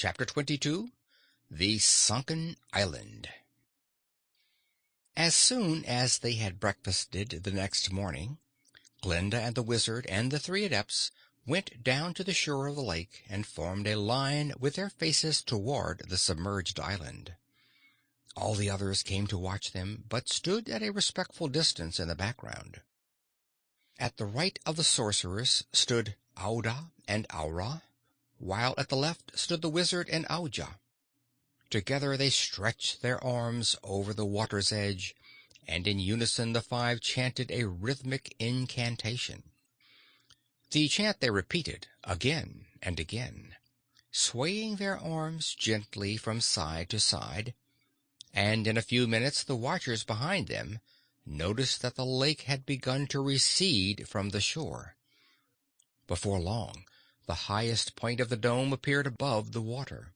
Chapter 22. The Sunken Island. As soon as they had breakfasted the next morning, Glinda and the Wizard and the three Adepts went down to the shore of the lake and formed a line with their faces toward the submerged island. All the others came to watch them, but stood at a respectful distance in the background. At the right of the sorceress stood Auda and Aura, while at the left stood the Wizard and Auja. Together they stretched their arms over the water's edge, and in unison the five chanted a rhythmic incantation. The chant they repeated again and again, swaying their arms gently from side to side, and in a few minutes the watchers behind them noticed that the lake had begun to recede from the shore. Before long, the highest point of the dome appeared above the water.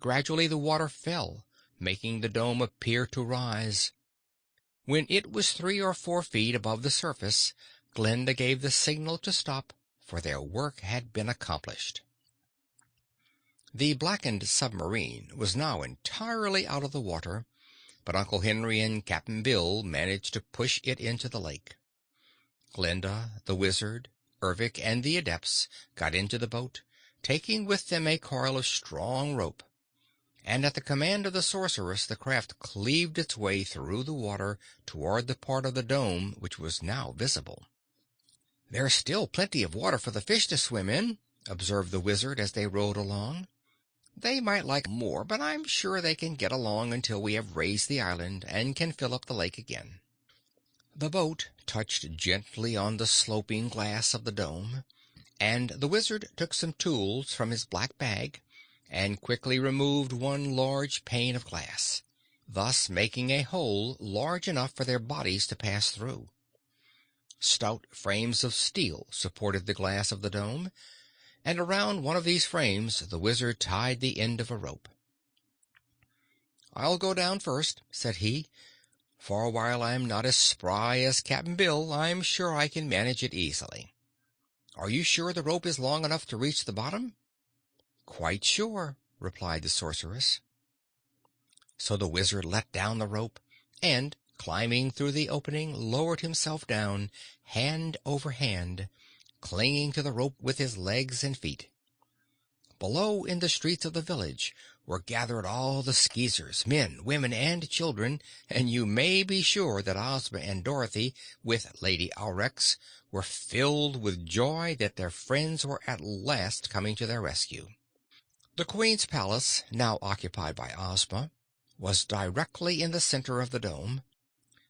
Gradually the water fell, making the dome appear to rise. When it was 3 or 4 feet above the surface, Glinda gave the signal to stop, for their work had been accomplished. The blackened submarine was now entirely out of the water, but Uncle Henry and Cap'n Bill managed to push it into the lake. Glinda, the Wizard, Ervic, and the Adepts got into the boat, taking with them a coil of strong rope, and at the command of the sorceress the craft cleaved its way through the water toward the part of the dome which was now visible. "There's still plenty of water for the fish to swim in," observed the Wizard as they rowed along. "They might like more, but I'm sure they can get along until we have raised the island and can fill up the lake again." The boat touched gently on the sloping glass of the dome, and the Wizard took some tools from his black bag and quickly removed one large pane of glass, thus making a hole large enough for their bodies to pass through. Stout frames of steel supported the glass of the dome, and around one of these frames the Wizard tied the end of a rope. "I'll go down first," said he, "for while I'm not as spry as Cap'n Bill, I'm sure I can manage it easily. Are you sure the rope is long enough to reach the bottom?" "Quite sure," replied the sorceress. So the Wizard let down the rope, and, climbing through the opening, lowered himself down, hand over hand, clinging to the rope with his legs and feet. Below, in the streets of the village, were gathered all the Skeezers, men, women, and children, and you may be sure that Ozma and Dorothy, with Lady Aurex, were filled with joy that their friends were at last coming to their rescue. The Queen's palace, now occupied by Ozma, was directly in the center of the dome,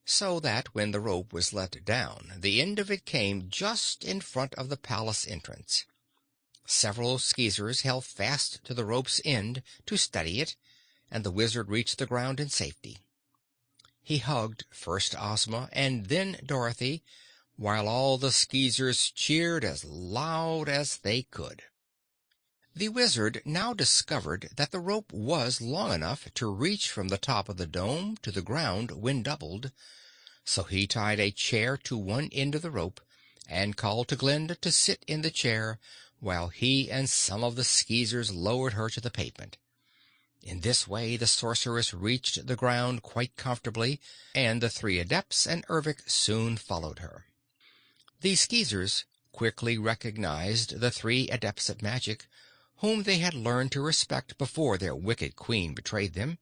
so that when the rope was let down, the end of it came just in front of the palace entrance. Several Skeezers held fast to the rope's end to steady it, and the Wizard reached the ground in safety. He hugged first Ozma and then Dorothy, while all the Skeezers cheered as loud as they could. The Wizard now discovered that the rope was long enough to reach from the top of the dome to the ground when doubled, so he tied a chair to one end of the rope and called to Glinda to sit in the chair while he and some of the Skeezers lowered her to the pavement. In this way the sorceress reached the ground quite comfortably, and the three Adepts and Ervic soon followed her. The Skeezers quickly recognized the 3 Adepts of Magic, whom they had learned to respect before their wicked queen betrayed them,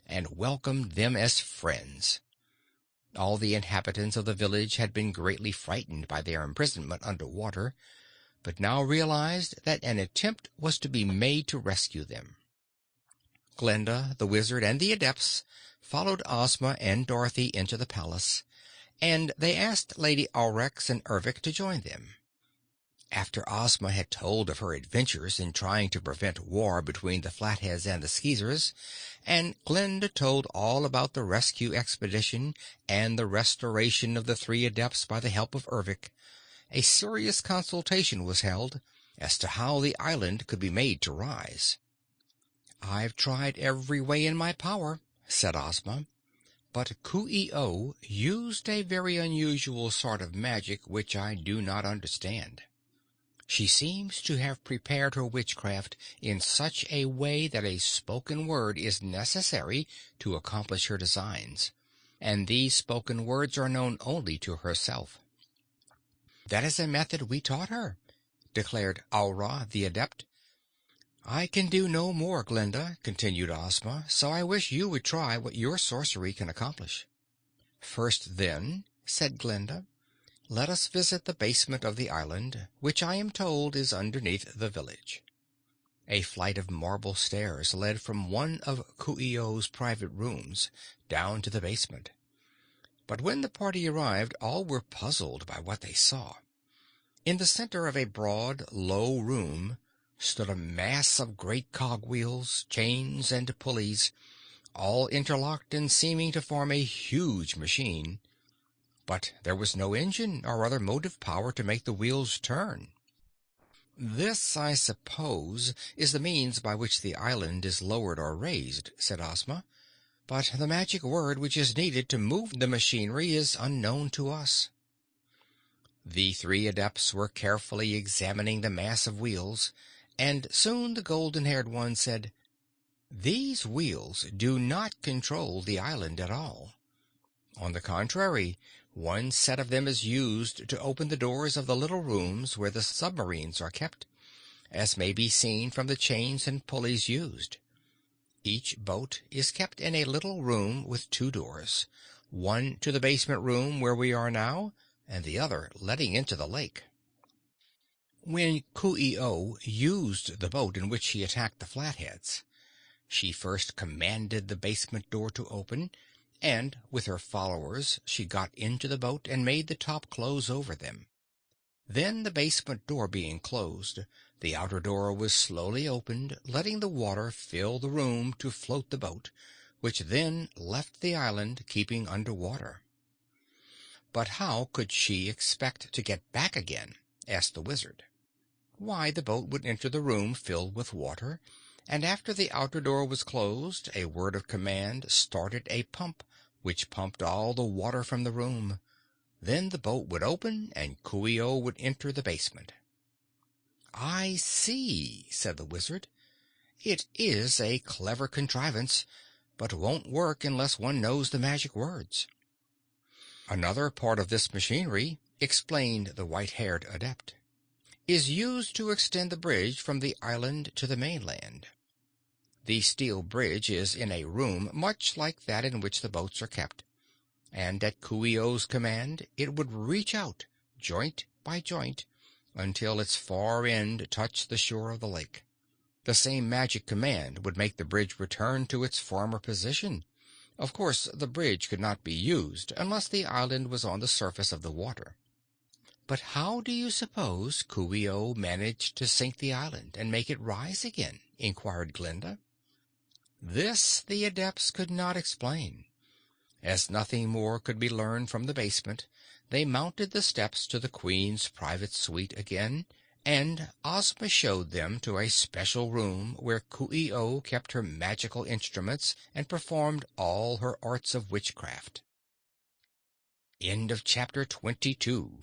and welcomed them as friends. All the inhabitants of the village had been greatly frightened by their imprisonment under water, but now realized that an attempt was to be made to rescue them. Glinda, the Wizard, and the Adepts followed Ozma and Dorothy into the palace, and they asked Lady Aurex and Ervic to join them. After Ozma had told of her adventures in trying to prevent war between the Flatheads and the Skeezers, and Glinda told all about the rescue expedition and the restoration of the 3 Adepts by the help of Ervic, a serious consultation was held as to how the island could be made to rise. "I've tried every way in my power," said Ozma, "but Coo-ee-oh used a very unusual sort of magic which I do not understand." She seems to have prepared her witchcraft in such a way that a spoken word is necessary to accomplish her designs, and these spoken words are known only to herself. That is a method we taught her, declared Aura the Adept. I can do no more, Glinda, continued Ozma, so I wish you would try what your sorcery can accomplish. First, then, said Glinda, let us visit the basement of the island, which I am told is underneath the village. A flight of marble stairs led from one of Coo ee oh's private rooms down to the basement. But when the party arrived, all were puzzled by what they saw. In the center of a broad, low room stood a mass of great cogwheels, chains, and pulleys, all interlocked and seeming to form a huge machine. But there was no engine or other motive power to make the wheels turn. "This, I suppose, is the means by which the island is lowered or raised," said Ozma. "But the magic word which is needed to move the machinery is unknown to us." The three Adepts were carefully examining the mass of wheels, and soon the golden-haired one said, "These wheels do not control the island at all. On the contrary, one set of them is used to open the doors of the little rooms where the submarines are kept, as may be seen from the chains and pulleys used. Each boat is kept in a little room with two doors, one to the basement room where we are now, and the other letting into the lake. When Coo ee oh used the boat in which she attacked the Flatheads, she first commanded the basement door to open, and with her followers she got into the boat and made the top close over them. Then, the basement door being closed, the outer door was slowly opened, letting the water fill the room to float the boat, which then left the island, keeping under water. "But how could she expect to get back again?" asked the Wizard. "Why, the boat would enter the room filled with water, and after the outer door was closed, a word of command started a pump, which pumped all the water from the room. Then the boat would open, and Coo ee oh would enter the basement." "I see," said the Wizard. "It is a clever contrivance, but won't work unless one knows the magic words." "Another part of this machinery," explained the white-haired Adept, "is used to extend the bridge from the island to the mainland. The steel bridge is in a room much like that in which the boats are kept, and at Coo ee oh's command it would reach out, joint by joint, until its far end touched the shore of the lake. The same magic command would make the bridge return to its former position. Of course, the bridge could not be used unless the island was on the surface of the water." "But how do you suppose Coo ee oh managed to sink the island and make it rise again?" inquired Glinda. This the Adepts could not explain. As nothing more could be learned from the basement, they mounted the steps to the Queen's private suite again, and Ozma showed them to a special room where Coo ee oh kept her magical instruments and performed all her arts of witchcraft. End of chapter 22.